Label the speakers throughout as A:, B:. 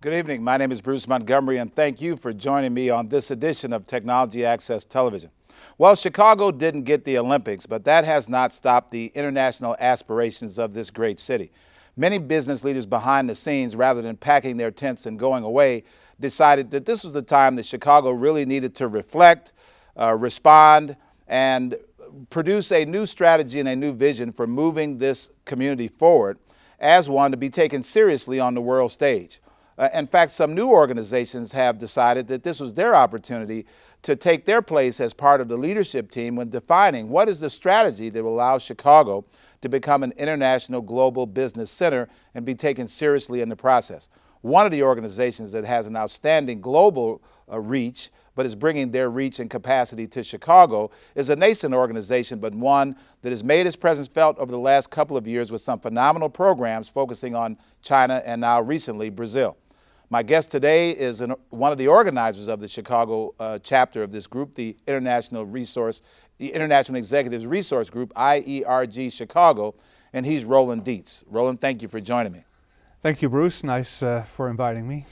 A: Good evening. My name is Bruce Montgomery, and thank you for joining me on this edition of Technology Access Television. Well, Chicago didn't get the Olympics, but that has not stopped the international aspirations of this great city. Many business leaders behind the scenes, rather than packing their tents and going away, decided that this was the time that Chicago really needed to reflect, respond, and produce a new strategy and a new vision for moving this community forward as one to be taken seriously on the world stage. In fact, some new organizations have decided that this was their opportunity to take their place as part of the leadership team when defining what is the strategy that will allow Chicago to become an international global business center and be taken seriously in the process. One of the organizations that has an outstanding global reach, but is bringing their reach and capacity to Chicago, is a nascent organization, but one that has made its presence felt over the last couple of years with some phenomenal programs focusing on China and now recently Brazil. My guest today is one of the organizers of the Chicago chapter of this group, the International Executives Resource Group, IERG Chicago, and he's Roland Dietz. Roland, thank you for joining me.
B: Thank you, Bruce. Nice for inviting me.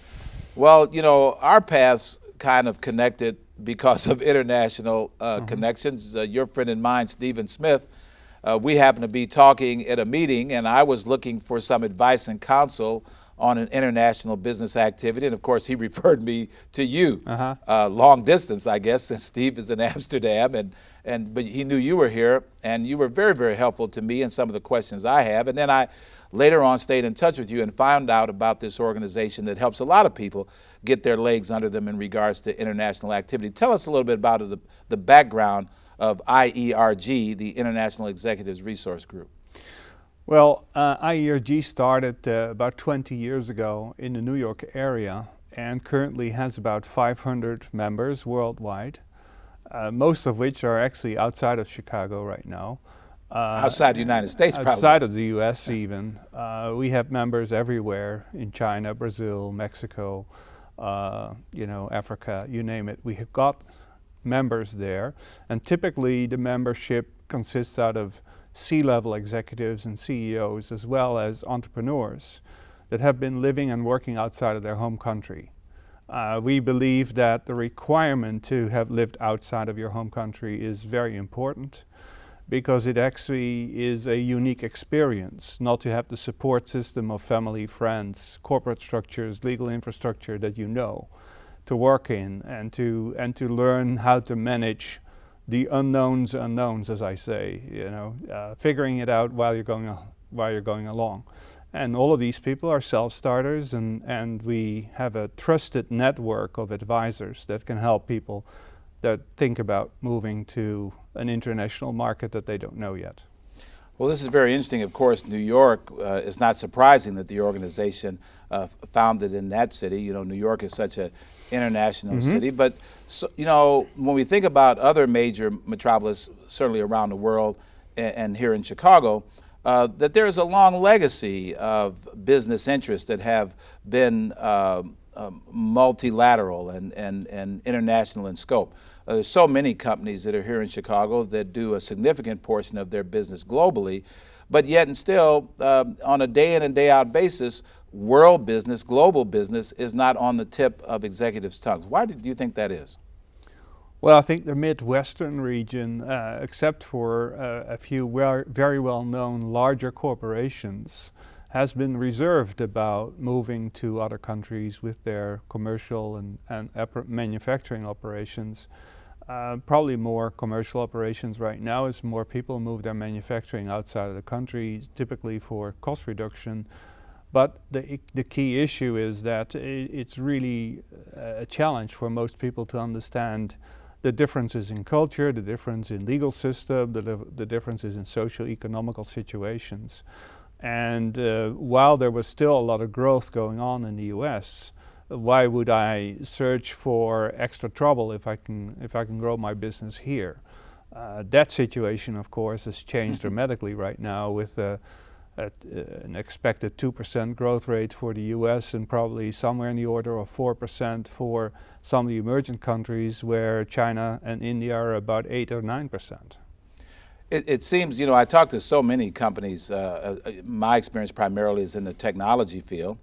A: Well, you know, our paths kind of connected because of international connections. Your friend and mine, Stephen Smith, we happened to be talking at a meeting, and I was looking for some advice and counsel on an international business activity, and of course he referred me to you, long distance, I guess, since Steve is in Amsterdam, but he knew you were here, and you were very, very helpful to me in some of the questions I have. And then I later on stayed in touch with you and found out about this organization that helps a lot of people get their legs under them in regards to international activity. Tell us a little bit about the background of IERG, the International Executives Resource Group.
B: Well, IERG started about 20 years ago in the New York area and currently has about 500 members worldwide, most of which are actually outside of Chicago right now.
A: Outside the United States, probably.
B: Outside of the U.S. even. We have members everywhere in China, Brazil, Mexico, Africa, you name it. We have got members there, and typically the membership consists out of C-level executives and CEOs, as well as entrepreneurs that have been living and working outside of their home country. We believe that the requirement to have lived outside of your home country is very important because it actually is a unique experience not to have the support system of family, friends, corporate structures, legal infrastructure that you know to work in and to learn how to manage the unknowns, as I say, figuring it out while you're going along. And all of these people are self-starters, and we have a trusted network of advisors that can help people that think about moving to an international market that they don't know yet.
A: Well, this is very interesting. Of course, New York is not surprising that the organization founded in that city. You know, New York is such an international city. But, when we think about other major metropolis, certainly around the world and here in Chicago, that there is a long legacy of business interests that have been multilateral and international in scope. There's so many companies that are here in Chicago that do a significant portion of their business globally, but yet and still, on a day in and day out basis, world business, global business is not on the tip of executives' tongues. Why do you think that is?
B: Well, I think the Midwestern region, except for a few very well-known larger corporations, has been reserved about moving to other countries with their commercial and manufacturing operations. Probably more commercial operations right now as more people move their manufacturing outside of the country, typically for cost reduction. But the key issue is that it's really a challenge for most people to understand the differences in culture, the difference in legal system, the differences in socio-economical situations. And while there was still a lot of growth going on in the U.S., why would I search for extra trouble if I can grow my business here? That situation, of course, has changed dramatically right now with an expected 2% growth rate for the U.S. and probably somewhere in the order of 4% for some of the emerging countries where China and India are about 8 or 9%.
A: It seems, I talk to so many companies. My experience primarily is in the technology field.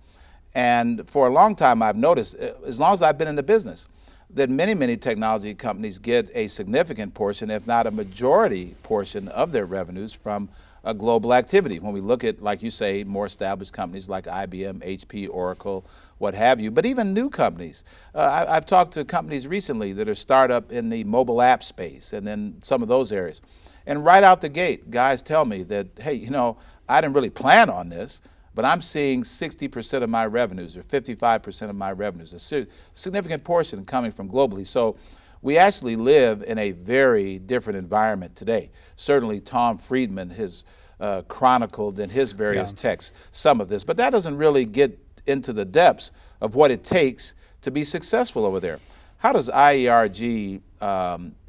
A: And for a long time, I've noticed, as long as I've been in the business, that many technology companies get a significant portion, if not a majority portion of their revenues from a global activity. When we look at, like you say, more established companies like IBM, HP, Oracle, what have you, but even new companies. I've talked to companies recently that are startup in the mobile app space and in some of those areas. And right out the gate, guys tell me that, hey, you know, I didn't really plan on this, but I'm seeing 60% of my revenues or 55% of my revenues, a significant portion coming from globally. So we actually live in a very different environment today. Certainly Tom Friedman has chronicled in his various texts some of this, but that doesn't really get into the depths of what it takes to be successful over there. How does IERG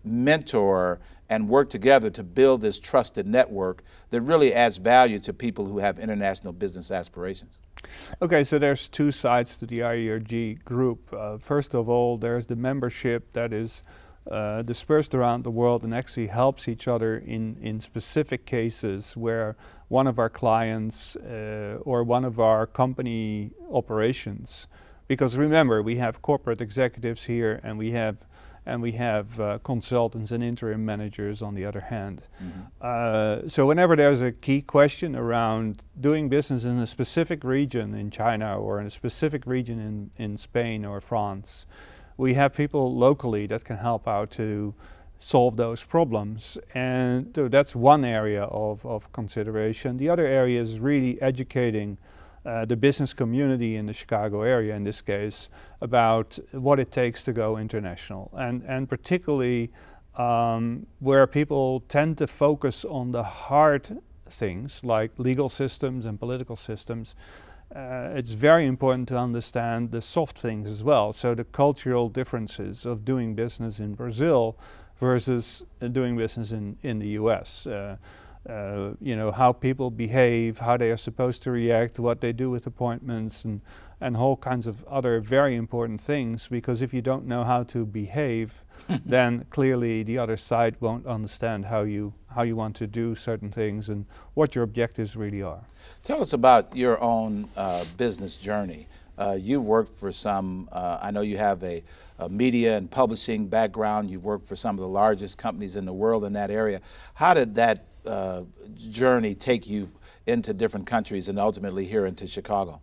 A: mentor and work together to build this trusted network that really adds value to people who have international business aspirations?
B: Okay, so there's two sides to the IERG group. First of all, there's the membership that is dispersed around the world and actually helps each other in specific cases where one of our clients or one of our company operations, because remember, we have corporate executives here and we have consultants and interim managers on the other hand. So whenever there's a key question around doing business in a specific region in China or in a specific region in Spain or France, we have people locally that can help out to solve those problems. And so that's one area of consideration. The other area is really educating the business community in the Chicago area, in this case, about what it takes to go international. And particularly where people tend to focus on the hard things like legal systems and political systems, it's very important to understand the soft things as well. So the cultural differences of doing business in Brazil versus doing business in the US. You know, how people behave, how they are supposed to react, what they do with appointments, and whole kinds of other very important things, because if you don't know how to behave, then clearly the other side won't understand how you want to do certain things and what your objectives really are.
A: Tell us about your own business journey. You've worked for some, I know you have a media and publishing background. You've worked for some of the largest companies in the world in that area. How did that journey take you into different countries and ultimately here into Chicago?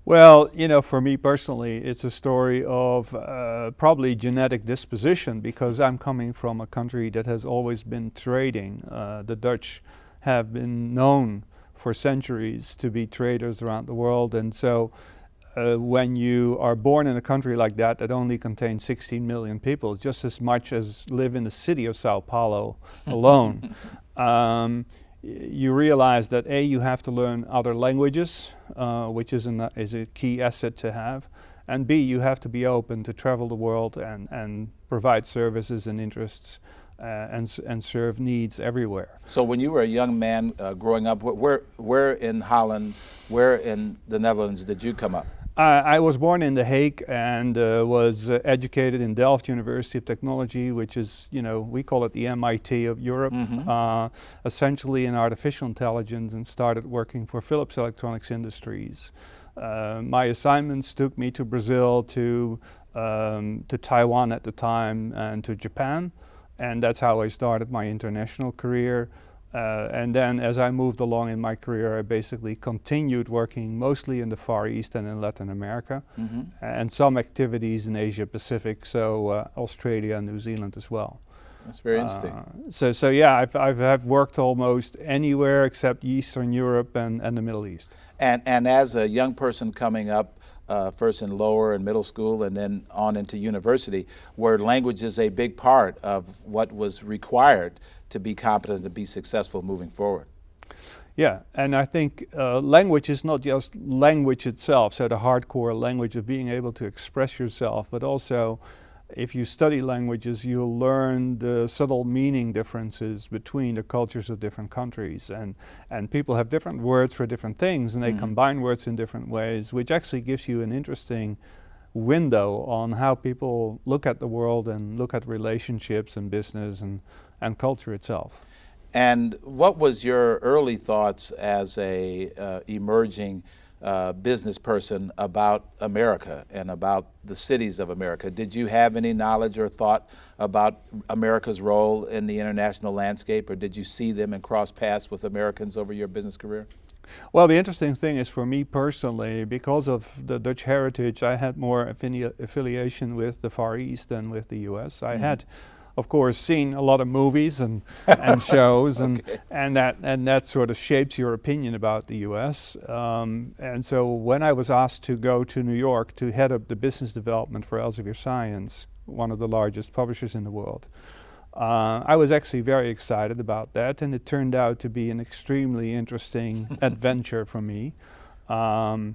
B: Well, you know, for me personally, it's a story of probably genetic disposition, because I'm coming from a country that has always been trading. The Dutch have been known for centuries to be traders around the world, and so when you are born in a country like that only contains 16 million people, just as much as live in the city of Sao Paulo alone, you realize that A, you have to learn other languages, which is a key asset to have, and B, you have to be open to travel the world and provide services and interests and serve needs everywhere.
A: So when you were a young man growing up, where in Holland, where in the Netherlands did you come up?
B: I was born in The Hague and was educated in Delft University of Technology, which is, you know, we call it the MIT of Europe, essentially in artificial intelligence, and started working for Philips Electronics Industries. My assignments took me to Brazil, to Taiwan at the time, and to Japan, and that's how I started my international career. And then as I moved along in my career, I basically continued working mostly in the Far East and in Latin America, and some activities in Asia Pacific, so Australia and New Zealand as well.
A: That's very interesting.
B: So yeah, I've worked almost anywhere except Eastern Europe and the Middle East.
A: And as a young person coming up, first in lower and middle school and then on into university, where language is a big part of what was required to be competent, to be successful moving forward.
B: Yeah, and I think language is not just language itself, so the hardcore language of being able to express yourself, but also if you study languages, you'll learn the subtle meaning differences between the cultures of different countries. And people have different words for different things, and they combine words in different ways, which actually gives you an interesting window on how people look at the world and look at relationships and business and culture itself.
A: And what was your early thoughts as a emerging business person about America and about the cities of America. Did you have any knowledge or thought about America's role in the international landscape, or did you see them and cross paths with Americans over your business career?
B: Well, the interesting thing is, for me personally, because of the Dutch heritage, I had more affiliation with the Far East than with the US. I had, of course, seen a lot of movies and shows,
A: Okay.
B: and that sort of shapes your opinion about the US. And so when I was asked to go to New York to head up the business development for Elsevier Science, one of the largest publishers in the world, I was actually very excited about that, and it turned out to be an extremely interesting adventure for me. You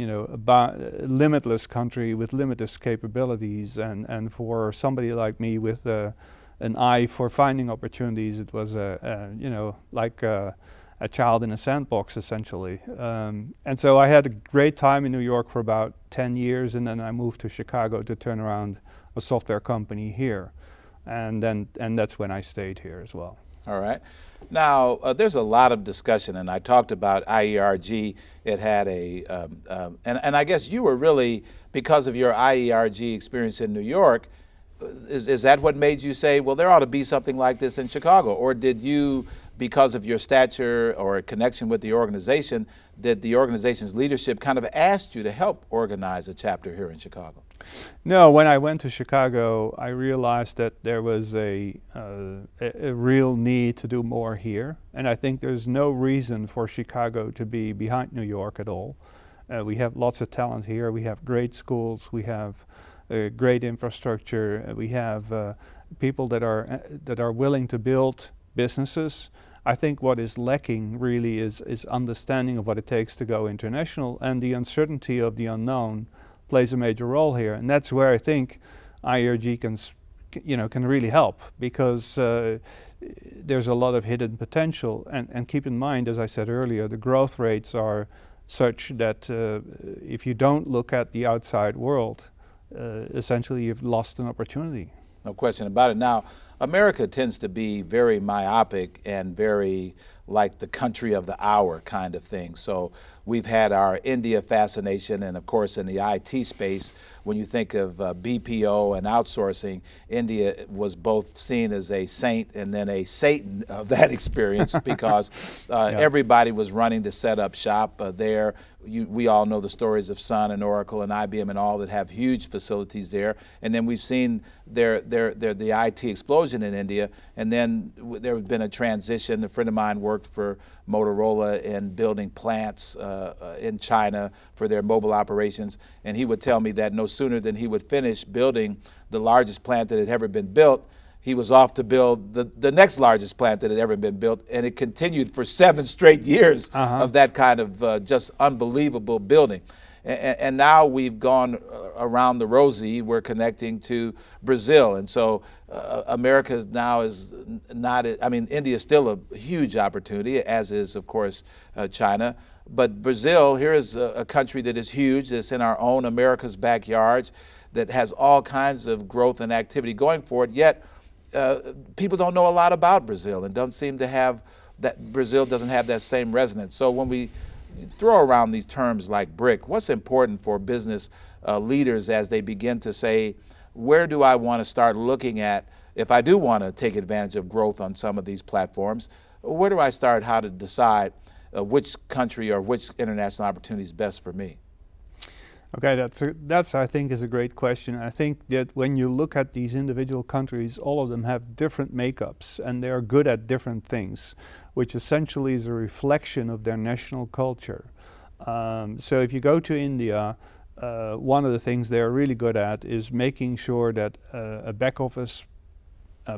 B: know, about a limitless country with limitless capabilities, and for somebody like me with an eye for finding opportunities, it was you know, like a child in a sandbox, essentially. And so I had a great time in New York for about 10 years, and then I moved to Chicago to turn around a software company here. And that's when I stayed here as well.
A: All right. Now, there's a lot of discussion, and I talked about IERG. It had and I guess you were really, because of your IERG experience in New York, is that what made you say, well, there ought to be something like this in Chicago? Or did you, because of your stature or connection with the organization, did the organization's leadership kind of ask you to help organize a chapter here in Chicago?
B: No, when I went to Chicago, I realized that there was a real need to do more here, and I think there's no reason for Chicago to be behind New York at all. We have lots of talent here. We have great schools. We have great infrastructure. We have people that are willing to build businesses. I think what is lacking really is understanding of what it takes to go international, and the uncertainty of the unknown plays a major role here, and that's where I think IERG can really help, because there's a lot of hidden potential, and keep in mind, as I said earlier, the growth rates are such that if you don't look at the outside world, essentially you've lost an opportunity.
A: No question about it. Now, America tends to be very myopic and very like the country of the hour kind of thing. So we've had our India fascination, and of course in the IT space, when you think of BPO and outsourcing, India was both seen as a saint and then a Satan of that experience, because everybody was running to set up shop there. We all know the stories of Sun and Oracle and IBM and all that have huge facilities there. And then we've seen the IT explosion in India, and then there has been a transition. A friend of mine worked for Motorola in building plants in China for their mobile operations, and he would tell me that no sooner than he would finish building the largest plant that had ever been built, he was off to build the next largest plant that had ever been built, and it continued for 7 straight years of that kind of just unbelievable building. And now we've gone around the rosy. We're connecting to Brazil, and so America now is not. I mean, India is still a huge opportunity, as is, of course, China. But Brazil, here is a country that is huge, that's in our own America's backyards, that has all kinds of growth and activity going for it. Yet people don't know a lot about Brazil, and don't seem to have that. Brazil doesn't have that same resonance. So when we throw around these terms like BRIC, what's important for business leaders as they begin to say, where do I want to start looking at if I do want to take advantage of growth on some of these platforms? Where do I start, how to decide which country or which international opportunity is best for me?
B: Okay, that's I think is a great question. I think that when you look at these individual countries, all of them have different makeups, and they are good at different things, which essentially is a reflection of their national culture. So if you go to India, one of the things they're really good at is making sure that a back office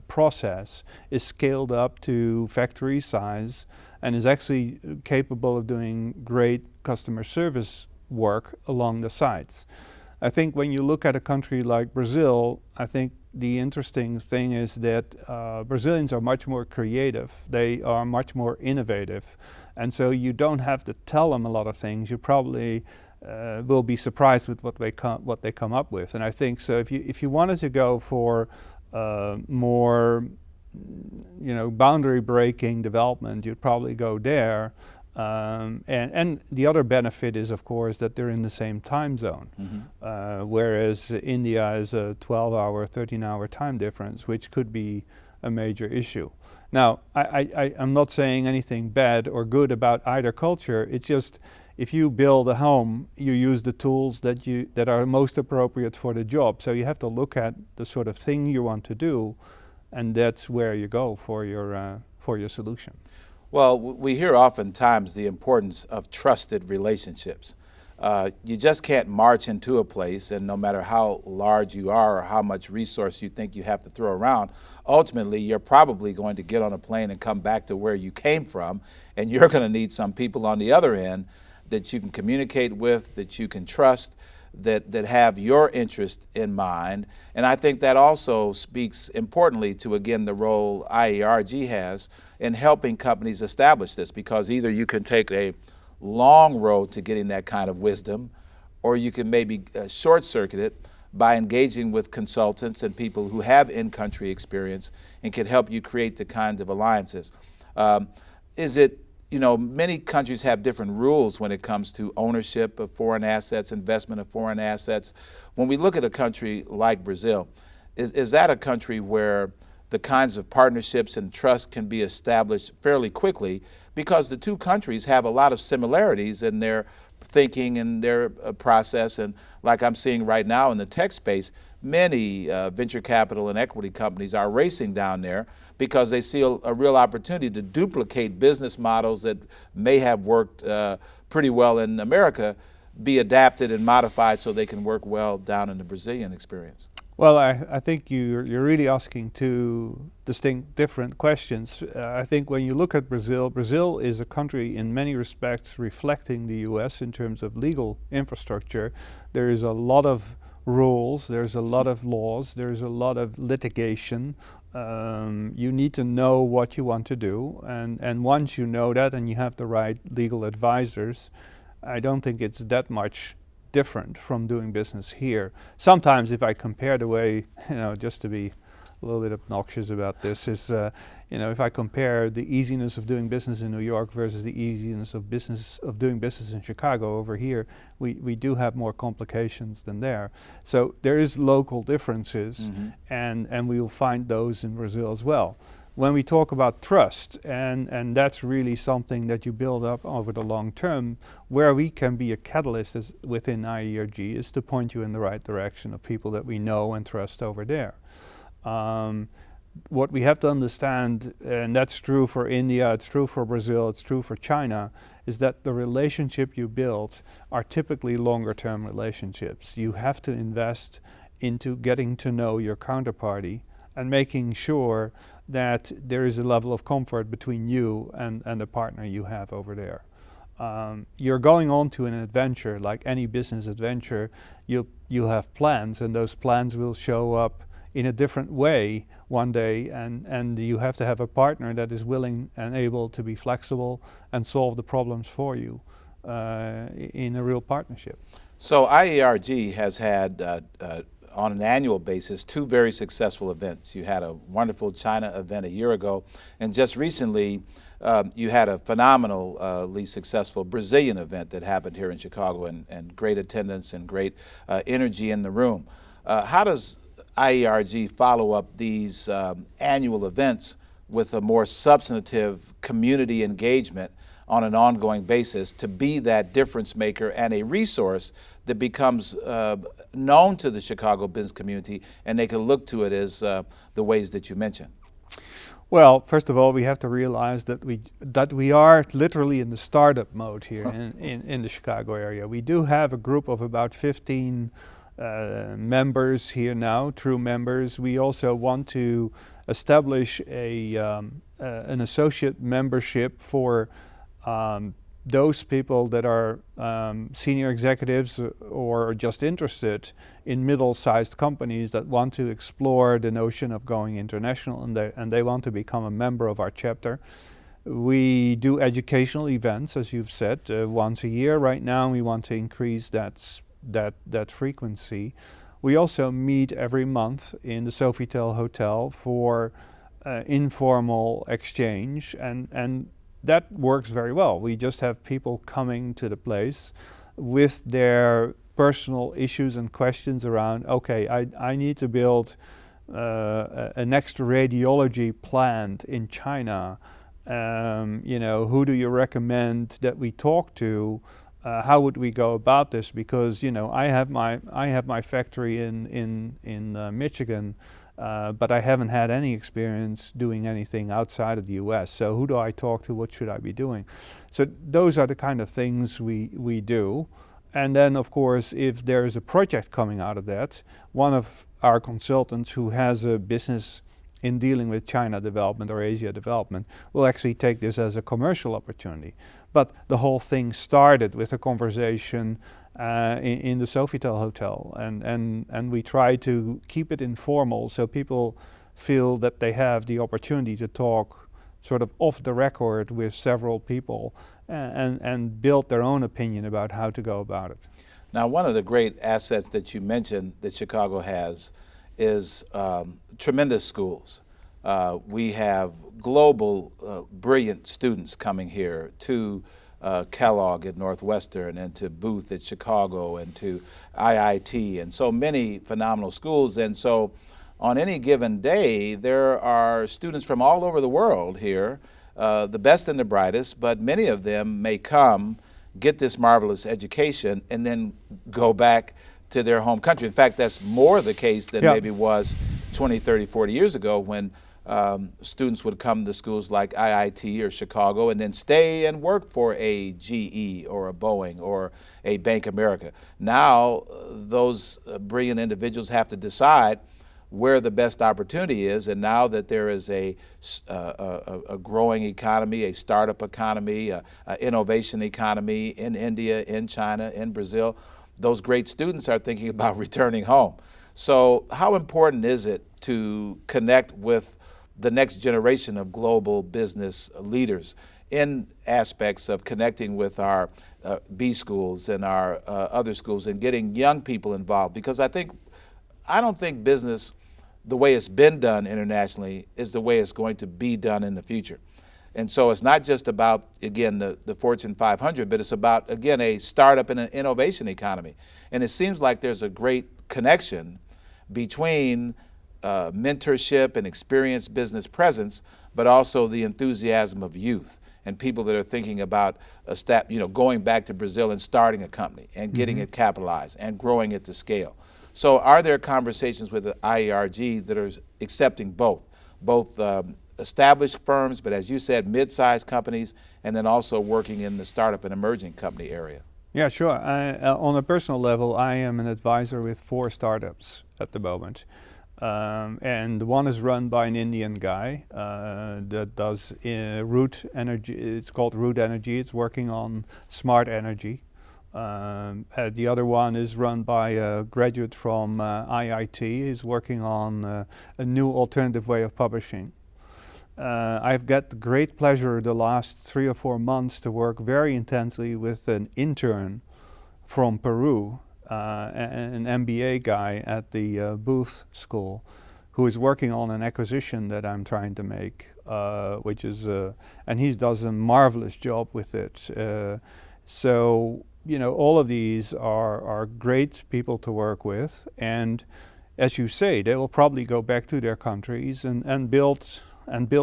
B: process is scaled up to factory size and is actually capable of doing great customer service work along the sides. I think when you look at a country like Brazil, I think the interesting thing is that Brazilians are much more creative. They are much more innovative. And so you don't have to tell them a lot of things. You probably will be surprised with what they come up with. And I think so if you wanted to go for more boundary breaking development, you'd probably go there. And the other benefit is, of course, that they're in the same time zone, whereas India is a 12-hour, 13-hour time difference, which could be a major issue. Now, I'm not saying anything bad or good about either culture. It's just if you build a home, you use the tools that are most appropriate for the job. So you have to look at the sort of thing you want to do, and that's where you go for your solution.
A: Well, we hear oftentimes the importance of trusted relationships. You just can't march into a place, and no matter how large you are or how much resource you think you have to throw around, ultimately you're probably going to get on a plane and come back to where you came from, and you're going to need some people on the other end that you can communicate with, that you can trust, that have your interest in mind. And I think that also speaks importantly to, again, the role IERG has in helping companies establish this, because either you can take a long road to getting that kind of wisdom, or you can maybe short-circuit it by engaging with consultants and people who have in-country experience and can help you create the kinds of alliances. Many countries have different rules when it comes to ownership of foreign assets, investment of foreign assets. When we look at a country like Brazil, is that a country where the kinds of partnerships and trust can be established fairly quickly, because the two countries have a lot of similarities in their thinking and their process? And like I'm seeing right now in the tech space, many venture capital and equity companies are racing down there because they see a real opportunity to duplicate business models that may have worked pretty well in America, be adapted and modified so they can work well down in the Brazilian experience.
B: Well, I think you're really asking two distinct, different questions. I think when you look at Brazil, Brazil is a country in many respects reflecting the US in terms of legal infrastructure. There is a lot of rules, there's a lot of laws, there's a lot of litigation. You need to know what you want to do, and once you know that and you have the right legal advisors, I don't think it's that much different from doing business here. Sometimes if I compare the way, just to be a little bit obnoxious about this, is if I compare the easiness of doing business in New York versus the easiness of doing business in Chicago over here, we do have more complications than there. So there is local differences, and we will find those in Brazil as well. When we talk about trust, and that's really something that you build up over the long term, where we can be a catalyst within IERG is to point you in the right direction of people that we know and trust over there. What we have to understand, and that's true for India, it's true for Brazil, it's true for China, is that the relationship you build are typically longer term relationships. You have to invest into getting to know your counterparty and making sure that there is a level of comfort between you and the partner you have over there. You're going on to an adventure, like any business adventure. You'll have plans, and those plans will show up in a different way one day, and you have to have a partner that is willing and able to be flexible and solve the problems for you in a real partnership.
A: So IERG has had on an annual basis, 2 very successful events. You had a wonderful China event a year ago, and just recently you had a phenomenally successful Brazilian event that happened here in Chicago, and great attendance and great energy in the room. How does IERG follow up these annual events with a more substantive community engagement on an ongoing basis to be that difference maker and a resource that becomes known to the Chicago business community, and they can look to it as the ways that you mentioned?
B: Well, first of all, we have to realize that we are literally in the startup mode here in the Chicago area. We do have a group of about 15 members here now, true members. We also want to establish an associate membership for those people that are senior executives or just interested in middle-sized companies that want to explore the notion of going international, and they want to become a member of our chapter. We do educational events, as you've said, once a year right now. We want to increase that frequency. We also meet every month in the Sofitel Hotel for informal exchange, and that works very well. We just have people coming to the place with their personal issues and questions around, okay, I need to build a next radiology plant in China. Who do you recommend that we talk to? How would we go about this? Because I have my factory in Michigan, but I haven't had any experience doing anything outside of the U.S. So who do I talk to? What should I be doing? So those are the kind of things we do. And then, of course, if there is a project coming out of that, one of our consultants who has a business in dealing with China development or Asia development will actually take this as a commercial opportunity. But the whole thing started with a conversation in the Sofitel Hotel, and we try to keep it informal so people feel that they have the opportunity to talk sort of off the record with several people and build their own opinion about how to go about it.
A: Now, one of the great assets that you mentioned that Chicago has is tremendous schools. We have global brilliant students coming here to Kellogg at Northwestern and to Booth at Chicago and to IIT and so many phenomenal schools. And so on any given day, there are students from all over the world here, the best and the brightest, but many of them may come, get this marvelous education, and then go back to their home country. In fact, that's more the case than maybe was 20, 30, 40 years ago when students would come to schools like IIT or Chicago and then stay and work for a GE or a Boeing or a Bank America. Now, those brilliant individuals have to decide where the best opportunity is, and now that there is a growing economy, a startup economy, an innovation economy in India, in China, in Brazil, those great students are thinking about returning home. So how important is it to connect with the next generation of global business leaders in aspects of connecting with our B schools and our other schools and getting young people involved? Because I don't think business, the way it's been done internationally, is the way it's going to be done in the future. And so it's not just about, again, the Fortune 500, but it's about, again, a startup and an innovation economy. And it seems like there's a great connection between mentorship and experienced business presence, but also the enthusiasm of youth and people that are thinking about going back to Brazil and starting a company and getting it capitalized and growing it to scale. So are there conversations with the IERG that are accepting both established firms, but as you said, mid-sized companies, and then also working in the startup and emerging company area?
B: Yeah, sure. On a personal level, I am an advisor with 4 startups at the moment. And one is run by an Indian guy that does root energy. It's called Root Energy. It's working on smart energy. The other one is run by a graduate from IIT. He's working on a new alternative way of publishing. I've got the great pleasure the last 3 or 4 months to work very intensely with an intern from Peru, an MBA guy at the Booth School, who is working on an acquisition that I'm trying to make, which is, and he does a marvelous job with it. So, all of these are great people to work with, and as you say, they will probably go back to their countries and build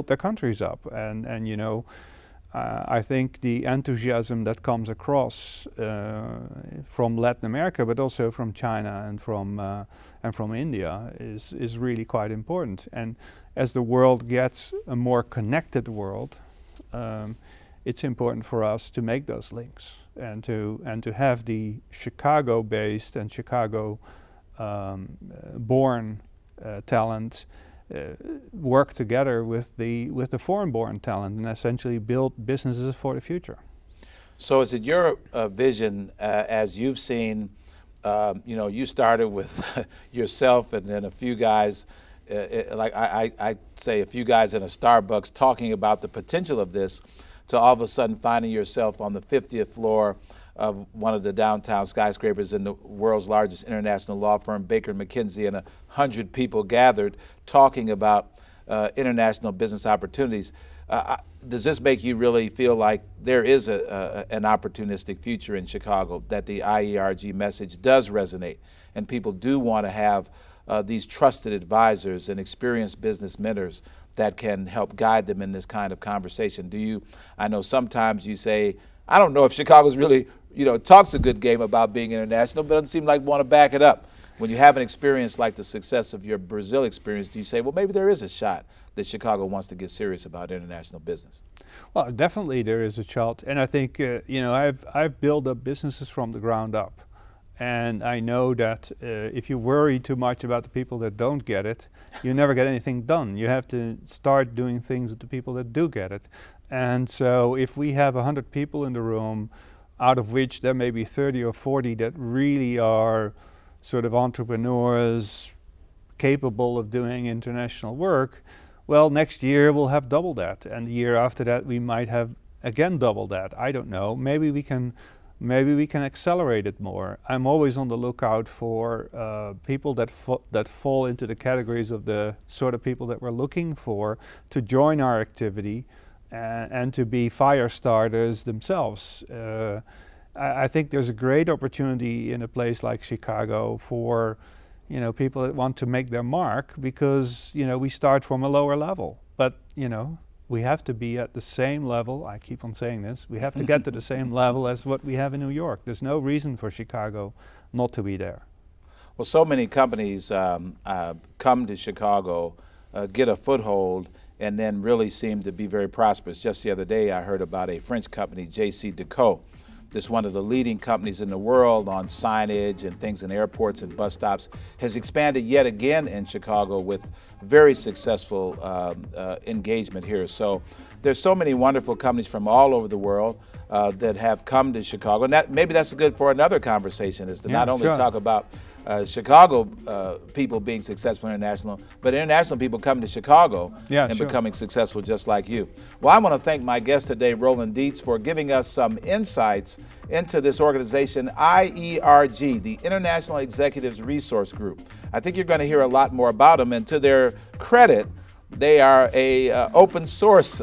B: their countries up. And I think the enthusiasm that comes across from Latin America, but also from China and from India, is really quite important. And as the world gets a more connected world, it's important for us to make those links and to have the Chicago-based and Chicago-born talent work together with the foreign-born talent and essentially build businesses for the future.
A: So is it your vision, as you've seen, you started with yourself and then a few guys, like I say a few guys in a Starbucks talking about the potential of this, to all of a sudden finding yourself on the 50th floor of one of the downtown skyscrapers in the world's largest international law firm, Baker McKenzie, and 100 people gathered talking about international business opportunities. does this make you really feel like there is an opportunistic future in Chicago, that the IERG message does resonate and people do want to have these trusted advisors and experienced business mentors that can help guide them in this kind of conversation? I know sometimes you say, I don't know if Chicago's really, talks a good game about being international, but it doesn't seem like want to back it up. When you have an experience like the success of your Brazil experience, do you say, well, maybe there is a shot that Chicago wants to get serious about international business?
B: Well, definitely there is a shot, and I think I've built up businesses from the ground up, and I know that if you worry too much about the people that don't get it, you never get anything done. You have to start doing things with the people that do get it, and so if we have 100 people in the room, out of which there may be 30 or 40 that really are sort of entrepreneurs capable of doing international work, well, next year we'll have double that, and the year after that we might have again double that. I don't know. Maybe we can accelerate it more. I'm always on the lookout for people that fall into the categories of the sort of people that we're looking for to join our activity and to be fire starters themselves. I think there's a great opportunity in a place like Chicago for people that want to make their mark, because we start from a lower level, but we have to be at the same level. I keep on saying this. We have to get to the same level as what we have in New York. There's no reason for Chicago not to be there.
A: Well, so many companies come to Chicago, get a foothold, and then really seem to be very prosperous. Just the other day, I heard about a French company, J.C. Decaux. This one of the leading companies in the world on signage and things in airports and bus stops, has expanded yet again in Chicago with very successful engagement here. So there's so many wonderful companies from all over the world that have come to Chicago. And maybe that's good for another conversation, is to not only talk about Chicago people being successful international, but international people coming to Chicago and becoming successful just like you. Well, I want to thank my guest today, Roland Dietz, for giving us some insights into this organization, IERG, the International Executives Resource Group. I think you're going to hear a lot more about them, and to their credit, they are a open source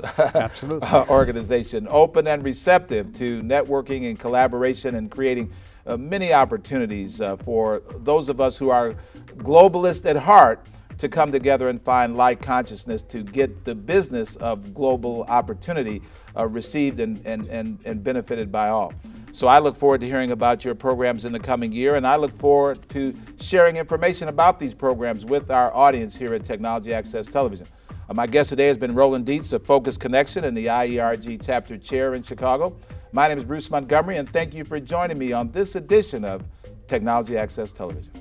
A: organization, open and receptive to networking and collaboration and creating many opportunities for those of us who are globalists at heart to come together and find like consciousness to get the business of global opportunity received and benefited by all. So I look forward to hearing about your programs in the coming year, and I look forward to sharing information about these programs with our audience here at Technology Access Television. My guest today has been Roland Dietz of Focus Connection and the IERG Chapter Chair in Chicago. My name is Bruce Montgomery, and thank you for joining me on this edition of Technology Access Television.